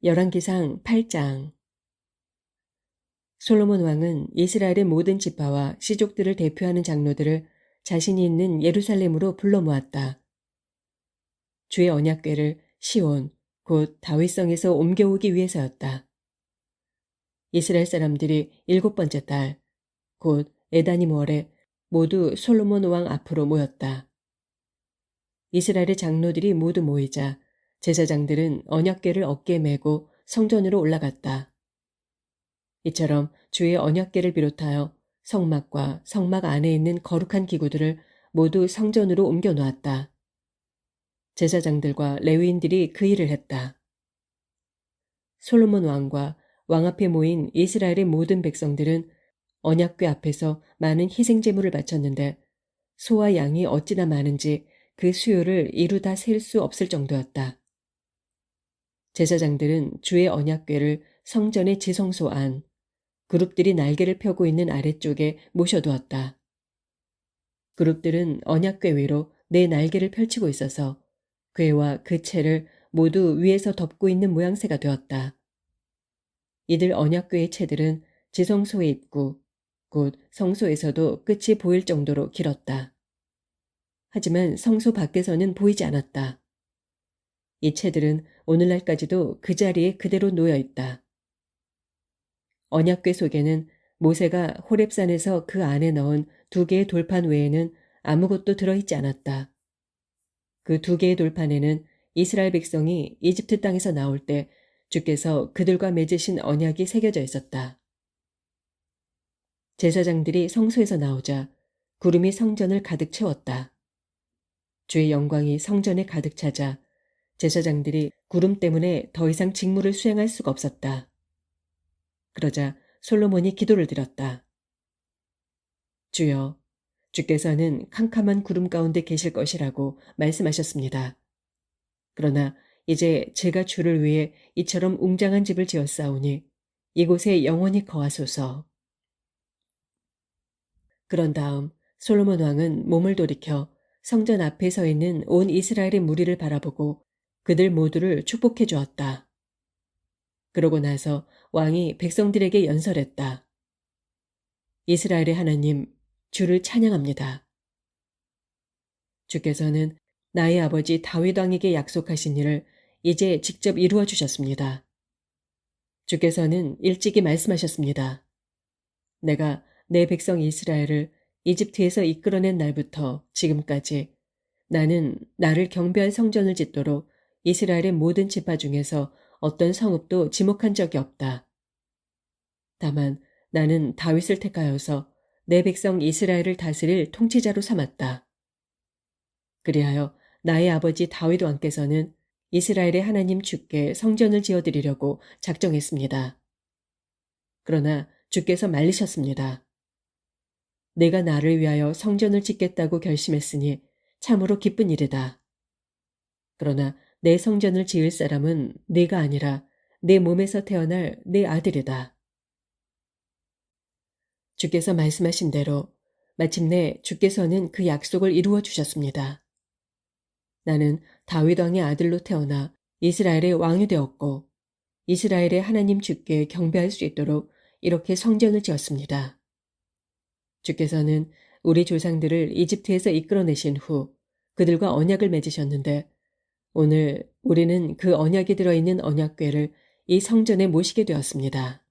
열왕기상 8장. 솔로몬 왕은 이스라엘의 모든 지파와 시족들을 대표하는 장로들을 자신이 있는 예루살렘으로 불러 모았다. 주의 언약궤를 시온, 곧 다윗성에서 옮겨오기 위해서였다. 이스라엘 사람들이 7번째 달, 곧 에다님 월에 모두 솔로몬 왕 앞으로 모였다. 이스라엘의 장로들이 모두 모이자 제사장들은 언약궤를 어깨에 메고 성전으로 올라갔다. 이처럼 주의 언약궤를 비롯하여 성막과 성막 안에 있는 거룩한 기구들을 모두 성전으로 옮겨 놓았다. 제사장들과 레위인들이 그 일을 했다. 솔로몬 왕과 왕 앞에 모인 이스라엘의 모든 백성들은 언약궤 앞에서 많은 희생 제물을 바쳤는데 소와 양이 어찌나 많은지 그 수요를 이루 다 셀 수 없을 정도였다. 제사장들은 주의 언약궤를 성전의 지성소 안, 그룹들이 날개를 펴고 있는 아래쪽에 모셔두었다. 그룹들은 언약궤 위로 네 날개를 펼치고 있어서 궤와 그 채를 모두 위에서 덮고 있는 모양새가 되었다. 이들 언약궤의 채들은 지성소의 입구, 곧 성소에서도 끝이 보일 정도로 길었다. 하지만 성소 밖에서는 보이지 않았다. 이 채들은 오늘날까지도 그 자리에 그대로 놓여 있다. 언약궤 속에는 모세가 호렙산에서 그 안에 넣은 2개의 돌판 외에는 아무것도 들어있지 않았다. 그 2개의 돌판에는 이스라엘 백성이 이집트 땅에서 나올 때 주께서 그들과 맺으신 언약이 새겨져 있었다. 제사장들이 성소에서 나오자 구름이 성전을 가득 채웠다. 주의 영광이 성전에 가득 차자 제사장들이 구름 때문에 더 이상 직무를 수행할 수가 없었다. 그러자 솔로몬이 기도를 드렸다. 주여, 주께서는 캄캄한 구름 가운데 계실 것이라고 말씀하셨습니다. 그러나 이제 제가 주를 위해 이처럼 웅장한 집을 지었사오니 이곳에 영원히 거하소서. 그런 다음 솔로몬 왕은 몸을 돌이켜 성전 앞에 서 있는 온 이스라엘의 무리를 바라보고 그들 모두를 축복해 주었다. 그러고 나서 왕이 백성들에게 연설했다. 이스라엘의 하나님, 주를 찬양합니다. 주께서는 나의 아버지 다윗 왕에게 약속하신 일을 이제 직접 이루어 주셨습니다. 주께서는 일찍이 말씀하셨습니다. 내가 내 백성 이스라엘을 이집트에서 이끌어낸 날부터 지금까지 나는 나를 경배할 성전을 짓도록 이스라엘의 모든 지파 중에서 어떤 성읍도 지목한 적이 없다. 다만 나는 다윗을 택하여서 내 백성 이스라엘을 다스릴 통치자로 삼았다. 그리하여 나의 아버지 다윗 왕께서는 이스라엘의 하나님 주께 성전을 지어드리려고 작정했습니다. 그러나 주께서 말리셨습니다. 내가 나를 위하여 성전을 짓겠다고 결심했으니 참으로 기쁜 일이다. 그러나 내 성전을 지을 사람은 네가 아니라 내 몸에서 태어날 내 아들이다. 주께서 말씀하신 대로 마침내 주께서는 그 약속을 이루어 주셨습니다. 나는 다윗 왕의 아들로 태어나 이스라엘의 왕이 되었고 이스라엘의 하나님 주께 경배할 수 있도록 이렇게 성전을 지었습니다. 주께서는 우리 조상들을 이집트에서 이끌어내신 후 그들과 언약을 맺으셨는데 오늘 우리는 그 언약이 들어있는 언약궤를 이 성전에 모시게 되었습니다.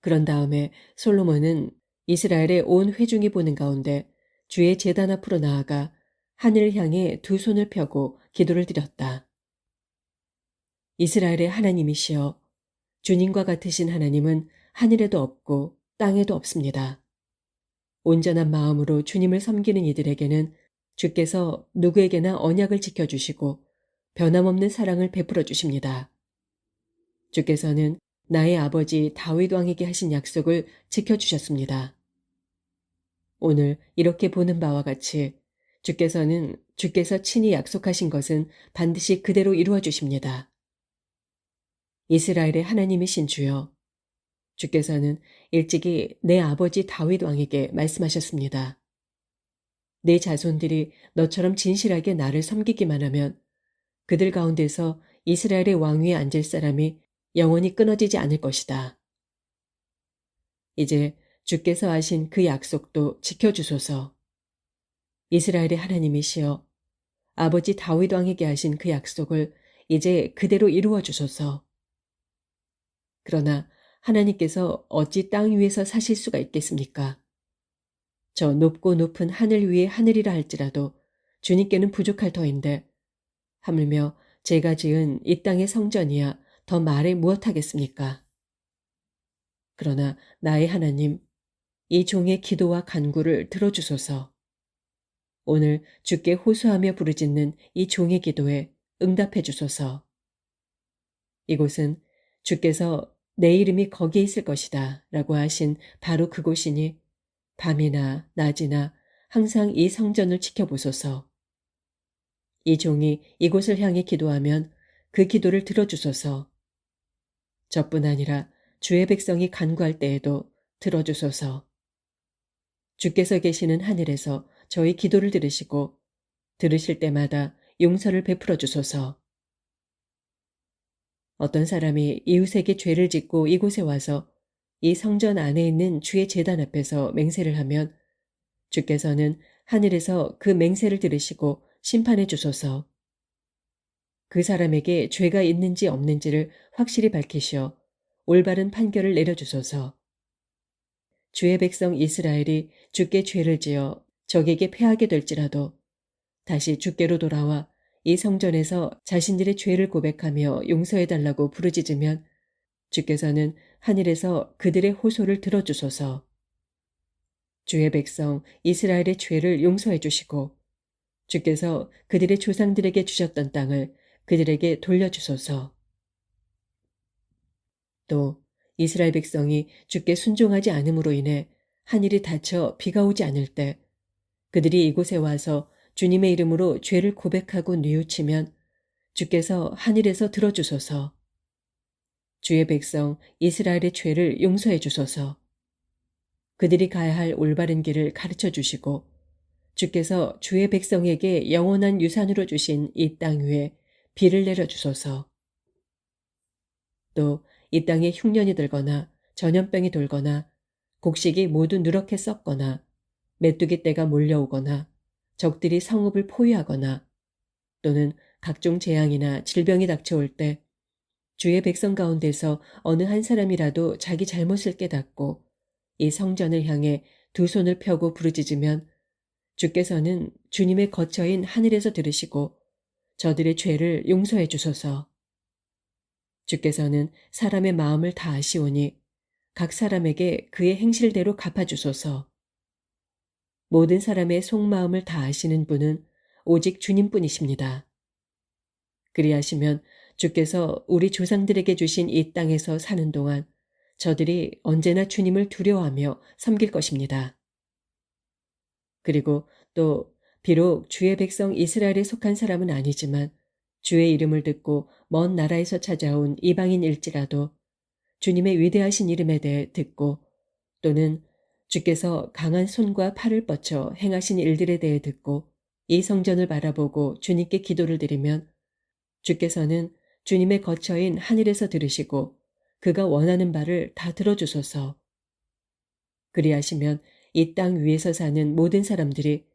그런 다음에 솔로몬은 이스라엘의 온 회중이 보는 가운데 주의 제단 앞으로 나아가 하늘을 향해 2 손을 펴고 기도를 드렸다. 이스라엘의 하나님이시여, 주님과 같으신 하나님은 하늘에도 없고 땅에도 없습니다. 온전한 마음으로 주님을 섬기는 이들에게는 주께서 누구에게나 언약을 지켜주시고 변함없는 사랑을 베풀어 주십니다. 주께서는 나의 아버지 다윗 왕에게 하신 약속을 지켜주셨습니다. 오늘 이렇게 보는 바와 같이 주께서 친히 약속하신 것은 반드시 그대로 이루어 주십니다. 이스라엘의 하나님이신 주여, 주께서는 일찍이 내 아버지 다윗 왕에게 말씀하셨습니다. 내 자손들이 너처럼 진실하게 나를 섬기기만 하면 그들 가운데서 이스라엘의 왕위에 앉을 사람이 영원히 끊어지지 않을 것이다. 이제 주께서 하신 그 약속도 지켜주소서. 이스라엘의 하나님이시여, 아버지 다윗 왕에게 하신 그 약속을 이제 그대로 이루어 주소서. 그러나 하나님께서 어찌 땅 위에서 사실 수가 있겠습니까? 저 높고 높은 하늘 위의 하늘이라 할지라도 주님께는 부족할 터인데 하물며 제가 지은 이 땅의 성전이야 더 말해 무엇하겠습니까? 그러나 나의 하나님, 이 종의 기도와 간구를 들어주소서. 오늘 주께 호소하며 부르짖는 이 종의 기도에 응답해 주소서. 이곳은 주께서 내 이름이 거기에 있을 것이다 라고 하신 바로 그곳이니 밤이나 낮이나 항상 이 성전을 지켜보소서. 이 종이 이곳을 향해 기도하면 그 기도를 들어주소서. 저뿐 아니라 주의 백성이 간구할 때에도 들어주소서. 주께서 계시는 하늘에서 저희 기도를 들으시고 들으실 때마다 용서를 베풀어 주소서. 어떤 사람이 이웃에게 죄를 짓고 이곳에 와서 이 성전 안에 있는 주의 제단 앞에서 맹세를 하면 주께서는 하늘에서 그 맹세를 들으시고 심판해 주소서. 그 사람에게 죄가 있는지 없는지를 확실히 밝히시어 올바른 판결을 내려주소서. 주의 백성 이스라엘이 주께 죄를 지어 적에게 패하게 될지라도 다시 주께로 돌아와 이 성전에서 자신들의 죄를 고백하며 용서해달라고 부르짖으면 주께서는 하늘에서 그들의 호소를 들어주소서. 주의 백성 이스라엘의 죄를 용서해 주시고 주께서 그들의 조상들에게 주셨던 땅을 그들에게 돌려주소서. 또 이스라엘 백성이 주께 순종하지 않음으로 인해 하늘이 닫혀 비가 오지 않을 때 그들이 이곳에 와서 주님의 이름으로 죄를 고백하고 뉘우치면 주께서 하늘에서 들어주소서. 주의 백성 이스라엘의 죄를 용서해 주소서. 그들이 가야 할 올바른 길을 가르쳐 주시고 주께서 주의 백성에게 영원한 유산으로 주신 이 땅 위에 비를 내려 주소서. 또 이 땅에 흉년이 들거나 전염병이 돌거나 곡식이 모두 누렇게 썩거나 메뚜기 떼가 몰려오거나 적들이 성읍을 포위하거나 또는 각종 재앙이나 질병이 닥쳐올 때 주의 백성 가운데서 어느 한 사람이라도 자기 잘못을 깨닫고 이 성전을 향해 두 손을 펴고 부르짖으면 주께서는 주님의 거처인 하늘에서 들으시고 저들의 죄를 용서해 주소서. 주께서는 사람의 마음을 다 아시오니 각 사람에게 그의 행실대로 갚아주소서. 모든 사람의 속마음을 다 아시는 분은 오직 주님뿐이십니다. 그리하시면 주께서 우리 조상들에게 주신 이 땅에서 사는 동안 저들이 언제나 주님을 두려워하며 섬길 것입니다. 그리고 또 비록 주의 백성 이스라엘에 속한 사람은 아니지만 주의 이름을 듣고 먼 나라에서 찾아온 이방인일지라도 주님의 위대하신 이름에 대해 듣고 또는 주께서 강한 손과 팔을 뻗쳐 행하신 일들에 대해 듣고 이 성전을 바라보고 주님께 기도를 드리면 주께서는 주님의 거처인 하늘에서 들으시고 그가 원하는 바를 다 들어주소서. 그리하시면 이 땅 위에서 사는 모든 사람들이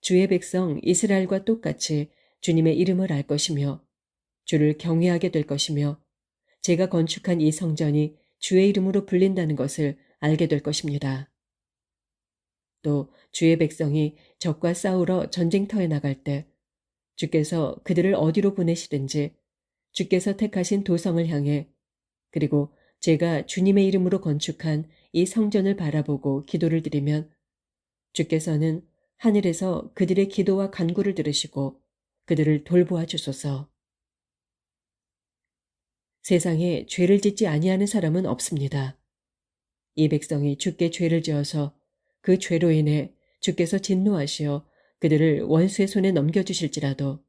주의 백성 이스라엘과 똑같이 주님의 이름을 알 것이며 주를 경외하게 될 것이며 제가 건축한 이 성전이 주의 이름으로 불린다는 것을 알게 될 것입니다. 또 주의 백성이 적과 싸우러 전쟁터에 나갈 때 주께서 그들을 어디로 보내시든지 주께서 택하신 도성을 향해 그리고 제가 주님의 이름으로 건축한 이 성전을 바라보고 기도를 드리면 주께서는 하늘에서 그들의 기도와 간구를 들으시고 그들을 돌보아 주소서. 세상에 죄를 짓지 아니하는 사람은 없습니다. 이 백성이 주께 죄를 지어서 그 죄로 인해 주께서 진노하시어 그들을 원수의 손에 넘겨주실지라도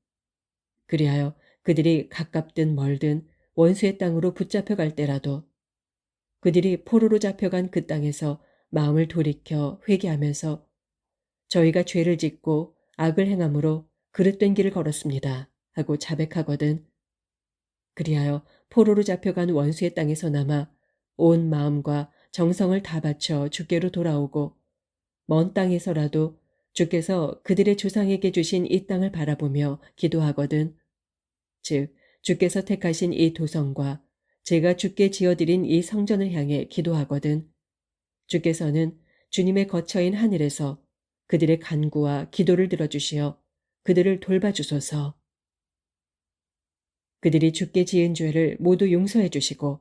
그리하여 그들이 가깝든 멀든 원수의 땅으로 붙잡혀 갈 때라도 그들이 포로로 잡혀간 그 땅에서 마음을 돌이켜 회개하면서 저희가 죄를 짓고 악을 행함으로 그릇된 길을 걸었습니다 하고 자백하거든 그리하여 포로로 잡혀간 원수의 땅에서 남아 온 마음과 정성을 다 바쳐 주께로 돌아오고 먼 땅에서라도 주께서 그들의 조상에게 주신 이 땅을 바라보며 기도하거든. 즉 주께서 택하신 이 도성과 제가 주께 지어드린 이 성전을 향해 기도하거든. 주께서는 주님의 거처인 하늘에서 그들의 간구와 기도를 들어주시어 그들을 돌봐주소서. 그들이 주께 지은 죄를 모두 용서해 주시고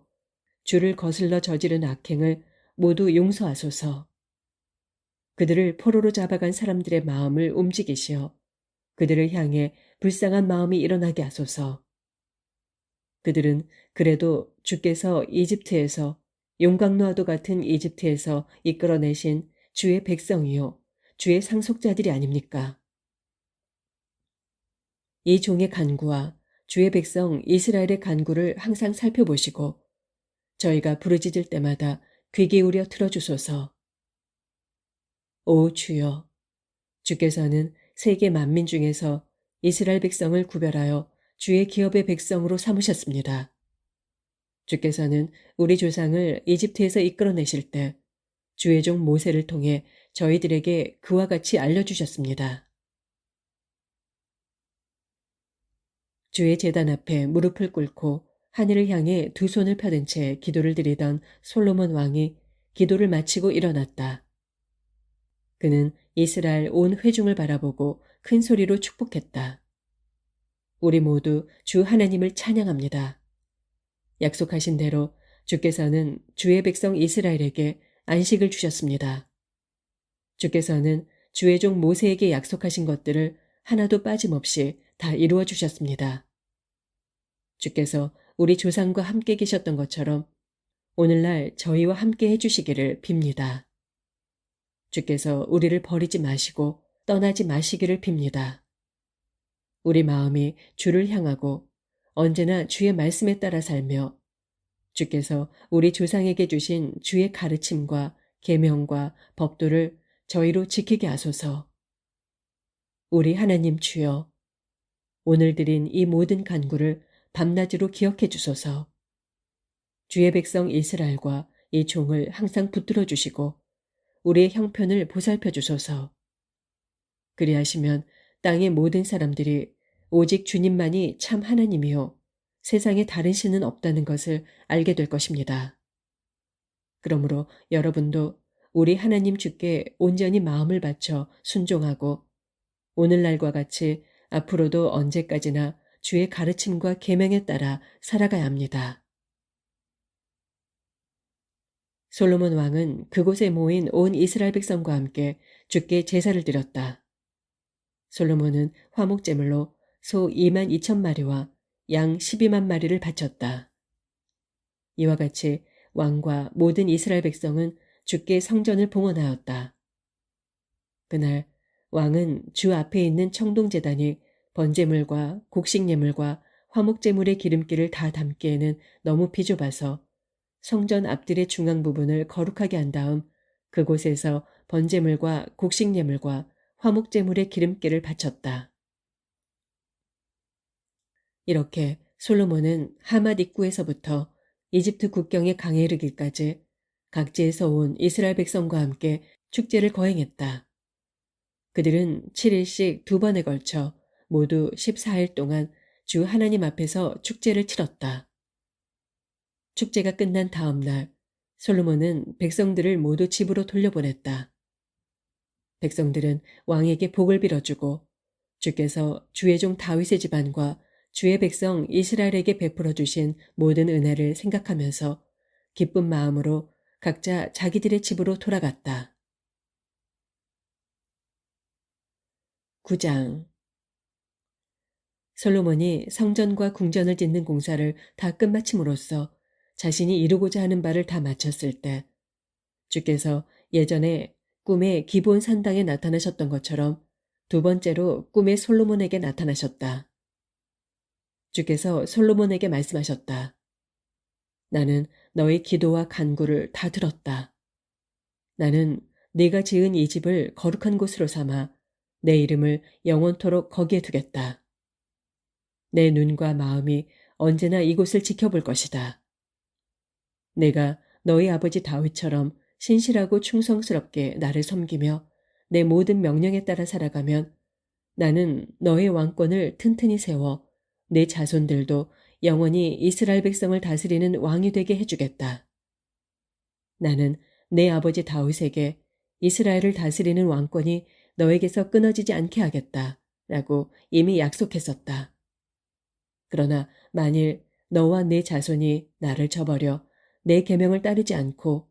주를 거슬러 저지른 악행을 모두 용서하소서. 그들을 포로로 잡아간 사람들의 마음을 움직이시어 그들을 향해 불쌍한 마음이 일어나게 하소서. 그들은 그래도 주께서 이집트에서 용광로와도 같은 이집트에서 이끌어내신 주의 백성이요 주의 상속자들이 아닙니까? 이 종의 간구와 주의 백성 이스라엘의 간구를 항상 살펴보시고 저희가 부르짖을 때마다 귀 기울여 들어주소서. 오 주여, 주께서는 세계 만민 중에서 이스라엘 백성을 구별하여 주의 기업의 백성으로 삼으셨습니다. 주께서는 우리 조상을 이집트에서 이끌어내실 때 주의 종 모세를 통해 저희들에게 그와 같이 알려주셨습니다. 주의 제단 앞에 무릎을 꿇고 하늘을 향해 두 손을 펴든 채 기도를 드리던 솔로몬 왕이 기도를 마치고 일어났다. 그는 이스라엘 온 회중을 바라보고 큰 소리로 축복했다. 우리 모두 주 하나님을 찬양합니다. 약속하신 대로 주께서는 주의 백성 이스라엘에게 안식을 주셨습니다. 주께서는 주의 종 모세에게 약속하신 것들을 하나도 빠짐없이 다 이루어 주셨습니다. 주께서 우리 조상과 함께 계셨던 것처럼 오늘날 저희와 함께 해주시기를 빕니다. 주께서 우리를 버리지 마시고 떠나지 마시기를 빕니다. 우리 마음이 주를 향하고 언제나 주의 말씀에 따라 살며 주께서 우리 조상에게 주신 주의 가르침과 계명과 법도를 저희로 지키게 하소서. 우리 하나님 주여, 오늘 드린 이 모든 간구를 밤낮으로 기억해 주소서. 주의 백성 이스라엘과 이 종을 항상 붙들어 주시고 우리의 형편을 보살펴 주소서. 그리하시면 땅의 모든 사람들이 오직 주님만이 참 하나님이요 세상에 다른 신은 없다는 것을 알게 될 것입니다. 그러므로 여러분도 우리 하나님 주께 온전히 마음을 바쳐 순종하고 오늘날과 같이 앞으로도 언제까지나 주의 가르침과 계명에 따라 살아가야 합니다. 솔로몬 왕은 그곳에 모인 온 이스라엘 백성과 함께 주께 제사를 드렸다. 솔로몬은 화목제물로 소 2만 2천 마리와 양 12만 마리를 바쳤다. 이와 같이 왕과 모든 이스라엘 백성은 주께 성전을 봉헌하였다. 그날 왕은 주 앞에 있는 청동제단이 번제물과 곡식예물과 화목제물의 기름기를 다 담기에는 너무 비좁아서 성전 앞뜰의 중앙 부분을 거룩하게 한 다음 그곳에서 번제물과 곡식예물과 화목제물의 기름기를 바쳤다. 이렇게 솔로몬은 하맛 입구에서부터 이집트 국경의 강에 이르기까지 각지에서 온 이스라엘 백성과 함께 축제를 거행했다. 그들은 7일씩 2번에 걸쳐 모두 14일 동안 주 하나님 앞에서 축제를 치렀다. 축제가 끝난 다음 날 솔로몬은 백성들을 모두 집으로 돌려보냈다. 백성들은 왕에게 복을 빌어주고 주께서 주의 종 다윗의 집안과 주의 백성 이스라엘에게 베풀어 주신 모든 은혜를 생각하면서 기쁜 마음으로 각자 자기들의 집으로 돌아갔다. 9장 솔로몬이 성전과 궁전을 짓는 공사를 다 끝마침으로써 자신이 이루고자 하는 바를 다 마쳤을 때 주께서 예전에 꿈에 기브온 산당에 나타나셨던 것처럼 두 번째로 꿈에 솔로몬에게 나타나셨다. 주께서 솔로몬에게 말씀하셨다. 나는 너의 기도와 간구를 다 들었다. 나는 네가 지은 이 집을 거룩한 곳으로 삼아 내 이름을 영원토록 거기에 두겠다. 내 눈과 마음이 언제나 이곳을 지켜볼 것이다. 내가 너희 아버지 다윗처럼 신실하고 충성스럽게 나를 섬기며 내 모든 명령에 따라 살아가면 나는 너의 왕권을 튼튼히 세워 내 자손들도 영원히 이스라엘 백성을 다스리는 왕이 되게 해주겠다. 나는 내 아버지 다윗에게 이스라엘을 다스리는 왕권이 너에게서 끊어지지 않게 하겠다 라고 이미 약속했었다. 그러나 만일 너와 내 자손이 나를 저버려 내 계명을 따르지 않고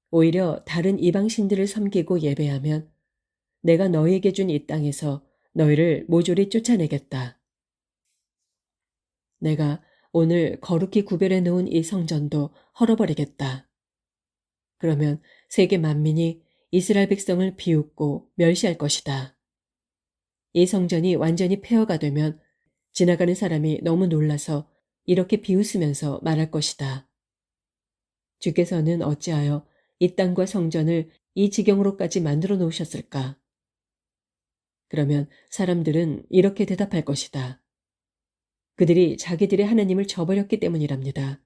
오히려 다른 이방신들을 섬기고 예배하면 내가 너희에게 준 이 땅에서 너희를 모조리 쫓아내겠다. 내가 오늘 거룩히 구별해 놓은 이 성전도 헐어버리겠다. 그러면 세계 만민이 이스라엘 백성을 비웃고 멸시할 것이다. 이 성전이 완전히 폐허가 되면 지나가는 사람이 너무 놀라서 이렇게 비웃으면서 말할 것이다. 주께서는 어찌하여 이 땅과 성전을 이 지경으로까지 만들어 놓으셨을까? 그러면 사람들은 이렇게 대답할 것이다. 그들이 자기들의 하나님을 저버렸기 때문이랍니다.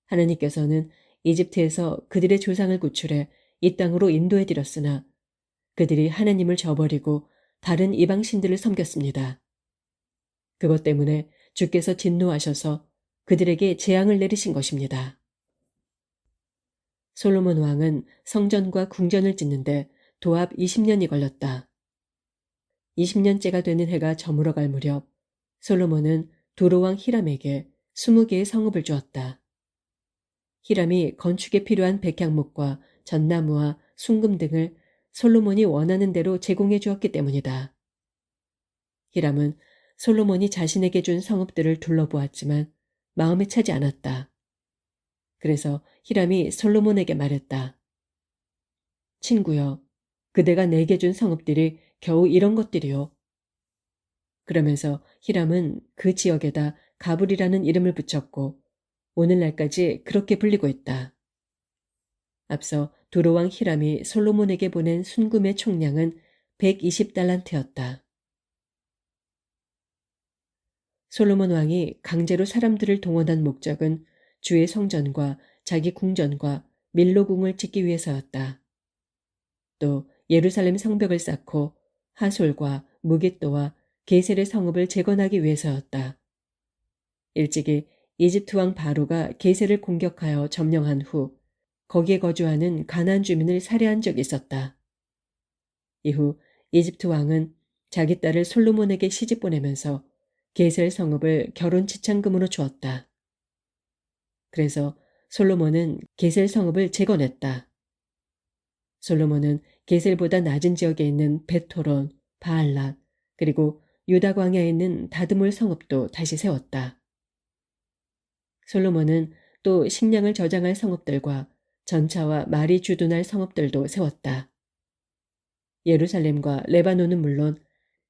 하나님께서는 이집트에서 그들의 조상을 구출해 이 땅으로 인도해 드렸으나 그들이 하나님을 저버리고 다른 이방신들을 섬겼습니다. 그것 때문에 주께서 진노하셔서 그들에게 재앙을 내리신 것입니다. 솔로몬 왕은 성전과 궁전을 짓는데 도합 20년이 걸렸다. 20년째가 되는 해가 저물어갈 무렵 솔로몬은 두로왕 히람에게 20개의 성읍을 주었다. 히람이 건축에 필요한 백향목과 전나무와 순금 등을 솔로몬이 원하는 대로 제공해 주었기 때문이다. 히람은 솔로몬이 자신에게 준 성읍들을 둘러보았지만 마음에 차지 않았다. 그래서 히람이 솔로몬에게 말했다. 친구여, 그대가 내게 준 성읍들이 겨우 이런 것들이요. 그러면서 히람은 그 지역에다 가불이라는 이름을 붙였고 오늘날까지 그렇게 불리고 있다. 앞서 두로왕 히람이 솔로몬에게 보낸 순금의 총량은 120달란트였다. 솔로몬 왕이 강제로 사람들을 동원한 목적은 주의 성전과 자기 궁전과 밀로궁을 짓기 위해서였다. 또 예루살렘 성벽을 쌓고 하솔과 무깃도와 게셀의 성읍을 재건하기 위해서였다. 일찍이 이집트 왕 바로가 게셀을 공격하여 점령한 후 거기에 거주하는 가나안 주민을 살해한 적이 있었다. 이후 이집트 왕은 자기 딸을 솔로몬에게 시집 보내면서 게셀 성읍을 결혼 지참금으로 주었다. 그래서 솔로몬은 게셀 성읍을 재건했다. 솔로몬은 게셀보다 낮은 지역에 있는 베토론, 바알랏, 그리고 유다 광야에 있는 다드몰 성읍도 다시 세웠다. 솔로몬은 또 식량을 저장할 성읍들과 전차와 말이 주둔할 성읍들도 세웠다. 예루살렘과 레바논은 물론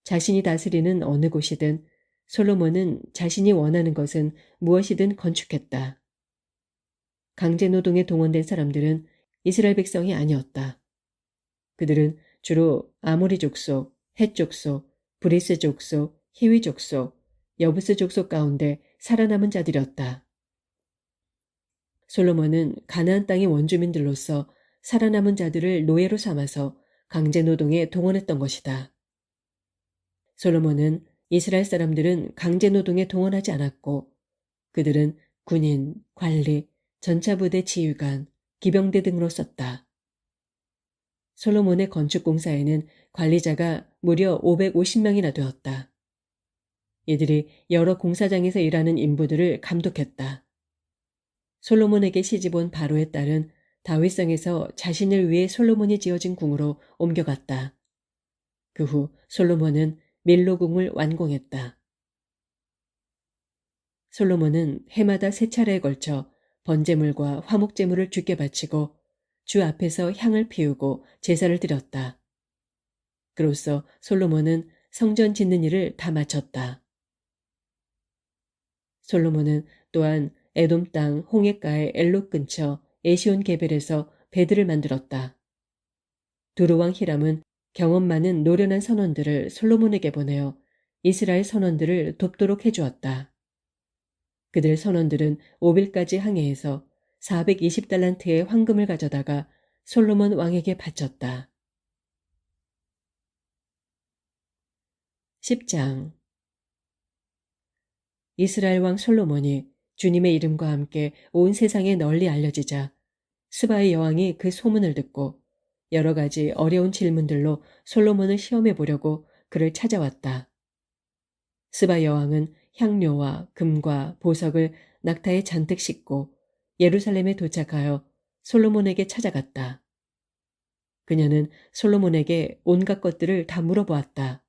자신이 다스리는 어느 곳이든 솔로몬은 자신이 원하는 것은 무엇이든 건축했다. 강제노동에 동원된 사람들은 이스라엘 백성이 아니었다. 그들은 주로 아모리 족속, 헷 족속, 브리스 족속, 히위 족속, 여부스 족속 가운데 살아남은 자들이었다. 솔로몬은 가나안 땅의 원주민들로서 살아남은 자들을 노예로 삼아서 강제노동에 동원했던 것이다. 솔로몬은 이스라엘 사람들은 강제노동에 동원하지 않았고 그들은 군인, 관리, 전차부대 지휘관, 기병대 등으로 썼다. 솔로몬의 건축공사에는 관리자가 무려 550명이나 되었다. 이들이 여러 공사장에서 일하는 인부들을 감독했다. 솔로몬에게 시집온 바로의 딸은 다윗성에서 자신을 위해 솔로몬이 지어진 궁으로 옮겨갔다. 그 후 솔로몬은 밀로궁을 완공했다. 솔로몬은 해마다 3차례에 걸쳐 번제물과 화목제물을 주께 바치고 주 앞에서 향을 피우고 제사를 드렸다. 그로써 솔로몬은 성전 짓는 일을 다 마쳤다. 솔로몬은 또한 에돔 땅 홍해가의 엘롯 근처 에시온 게벨에서 배들을 만들었다. 두루왕 히람은 경험 많은 노련한 선원들을 솔로몬에게 보내어 이스라엘 선원들을 돕도록 해주었다. 그들 선원들은 오빌까지 항해해서 420달란트의 황금을 가져다가 솔로몬 왕에게 바쳤다. 10장. 이스라엘 왕 솔로몬이 주님의 이름과 함께 온 세상에 널리 알려지자 스바의 여왕이 그 소문을 듣고 여러 가지 어려운 질문들로 솔로몬을 시험해 보려고 그를 찾아왔다. 스바 여왕은 향료와 금과 보석을 낙타에 잔뜩 싣고 예루살렘에 도착하여 솔로몬에게 찾아갔다. 그녀는 솔로몬에게 온갖 것들을 다 물어보았다.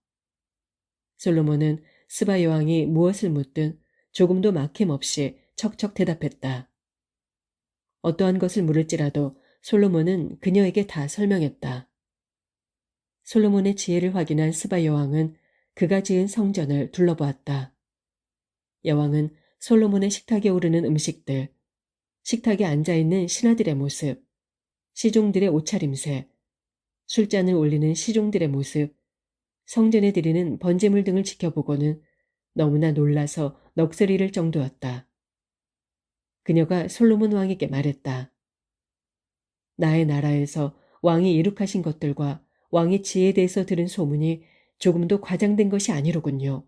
솔로몬은 스바 여왕이 무엇을 묻든 조금도 막힘없이 척척 대답했다. 어떠한 것을 물을지라도 솔로몬은 그녀에게 다 설명했다. 솔로몬의 지혜를 확인한 스바 여왕은 그가 지은 성전을 둘러보았다. 여왕은 솔로몬의 식탁에 오르는 음식들, 식탁에 앉아있는 신하들의 모습, 시종들의 옷차림새, 술잔을 올리는 시종들의 모습, 성전에 드리는 번제물 등을 지켜보고는 너무나 놀라서 넋을 잃을 정도였다. 그녀가 솔로몬 왕에게 말했다. 나의 나라에서 왕이 이룩하신 것들과 왕의 지혜에 대해서 들은 소문이 조금도 과장된 것이 아니로군요.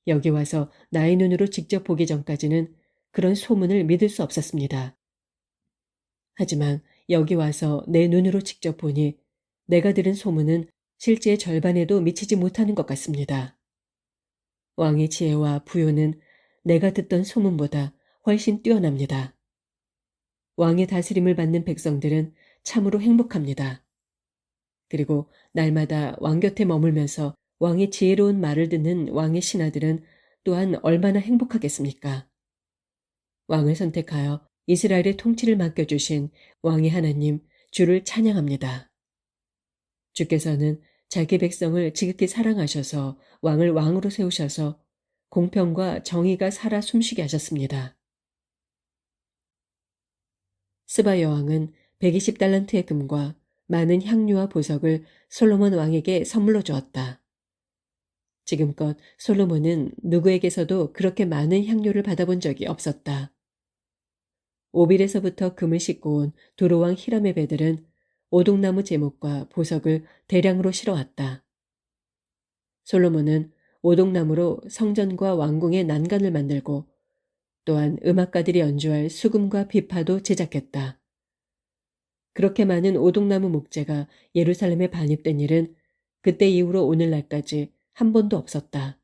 여기 와서 나의 눈으로 직접 보기 전까지는 그런 소문을 믿을 수 없었습니다. 하지만 여기 와서 내 눈으로 직접 보니 내가 들은 소문은 실제의 절반에도 미치지 못하는 것 같습니다. 왕의 지혜와 부요는 내가 듣던 소문보다 훨씬 뛰어납니다. 왕의 다스림을 받는 백성들은 참으로 행복합니다. 그리고 날마다 왕 곁에 머물면서 왕의 지혜로운 말을 듣는 왕의 신하들은 또한 얼마나 행복하겠습니까? 왕을 선택하여 이스라엘의 통치를 맡겨주신 왕의 하나님 주를 찬양합니다. 주께서는 자기 백성을 지극히 사랑하셔서 왕을 왕으로 세우셔서 공평과 정의가 살아 숨쉬게 하셨습니다. 스바 여왕은 120달란트의 금과 많은 향료와 보석을 솔로몬 왕에게 선물로 주었다. 지금껏 솔로몬은 누구에게서도 그렇게 많은 향료를 받아본 적이 없었다. 오빌에서부터 금을 싣고 온 두로왕 히람의 배들은 오동나무 제목과 보석을 대량으로 실어왔다. 솔로몬은 오동나무로 성전과 왕궁의 난간을 만들고 또한 음악가들이 연주할 수금과 비파도 제작했다. 그렇게 많은 오동나무 목재가 예루살렘에 반입된 일은 그때 이후로 오늘날까지 한 번도 없었다.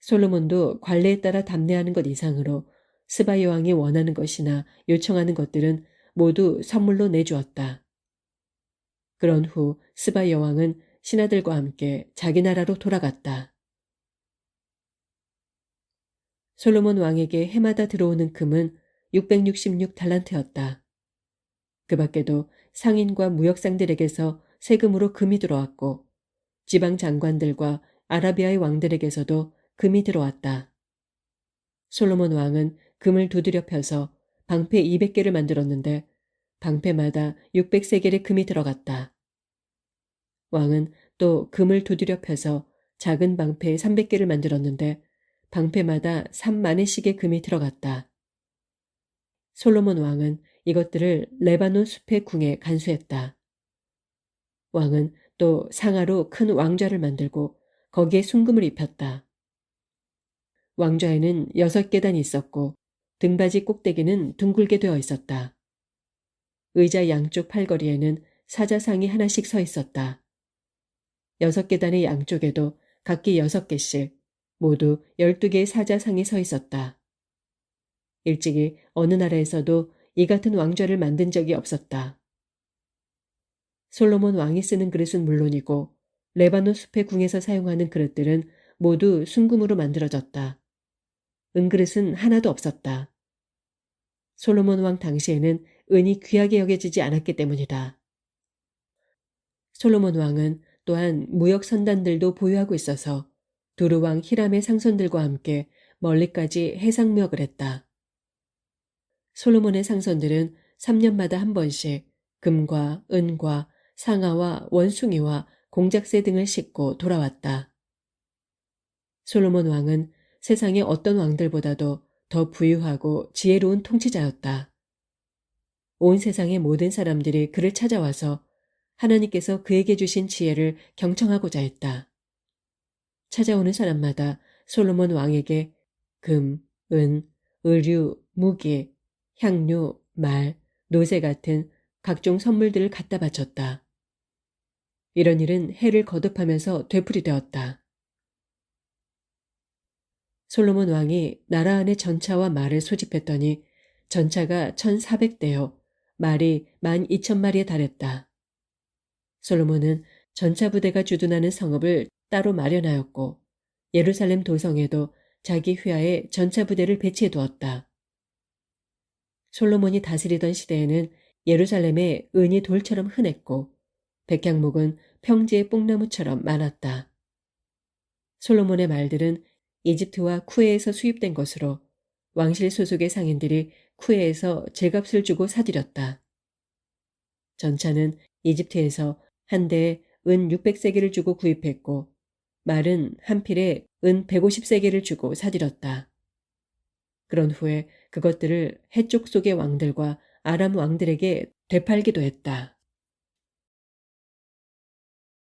솔로몬도 관례에 따라 답례하는 것 이상으로 스바 여왕이 원하는 것이나 요청하는 것들은 모두 선물로 내주었다. 그런 후 스바 여왕은 신하들과 함께 자기 나라로 돌아갔다. 솔로몬 왕에게 해마다 들어오는 금은 666달란트였다. 그 밖에도 상인과 무역상들에게서 세금으로 금이 들어왔고 지방 장관들과 아라비아의 왕들에게서도 금이 들어왔다. 솔로몬 왕은 금을 두드려 펴서 방패 200개를 만들었는데 방패마다 600세겔의 금이 들어갔다. 왕은 또 금을 두드려 펴서 작은 방패 300개를 만들었는데 방패마다 3만회씩의 금이 들어갔다. 솔로몬 왕은 이것들을 레바논 숲의 궁에 간수했다. 왕은 또 상아로 큰 왕좌를 만들고 거기에 순금을 입혔다. 왕좌에는 6계단이 있었고 등받이 꼭대기는 둥글게 되어 있었다. 의자 양쪽 팔걸이에는 사자상이 하나씩 서 있었다. 6계단의 양쪽에도 각기 6개씩 모두 12개의 사자상이 서 있었다. 일찍이 어느 나라에서도 이 같은 왕좌를 만든 적이 없었다. 솔로몬 왕이 쓰는 그릇은 물론이고 레바논 숲의 궁에서 사용하는 그릇들은 모두 순금으로 만들어졌다. 은그릇은 하나도 없었다. 솔로몬 왕 당시에는 은이 귀하게 여겨지지 않았기 때문이다. 솔로몬 왕은 또한 무역 선단들도 보유하고 있어서 두루 왕 히람의 상선들과 함께 멀리까지 해상무역을 했다. 솔로몬의 상선들은 3년마다 한 번씩 금과 은과 상아와 원숭이와 공작새 등을 싣고 돌아왔다. 솔로몬 왕은 세상의 어떤 왕들보다도 더 부유하고 지혜로운 통치자였다. 온 세상의 모든 사람들이 그를 찾아와서 하나님께서 그에게 주신 지혜를 경청하고자 했다. 찾아오는 사람마다 솔로몬 왕에게 금, 은, 의류, 무기, 향료, 말, 노새 같은 각종 선물들을 갖다 바쳤다. 이런 일은 해를 거듭하면서 되풀이되었다. 솔로몬 왕이 나라 안에 전차와 말을 소집했더니 전차가 1,400대요, 말이 12,000마리에 달했다. 솔로몬은 전차 부대가 주둔하는 성읍을 따로 마련하였고 예루살렘 도성에도 자기 휘하에 전차 부대를 배치해 두었다. 솔로몬이 다스리던 시대에는 예루살렘에 은이 돌처럼 흔했고 백향목은 평지의 뽕나무처럼 많았다. 솔로몬의 말들은 이집트와 쿠에에서 수입된 것으로 왕실 소속의 상인들이 쿠에에서 제값을 주고 사들였다. 전차는 이집트에서 한 대에 은 600세겔을 주고 구입했고 말은 한 필에 은 150세겔을 주고 사들였다. 그런 후에 그것들을 해쪽 속의 왕들과 아람 왕들에게 되팔기도 했다.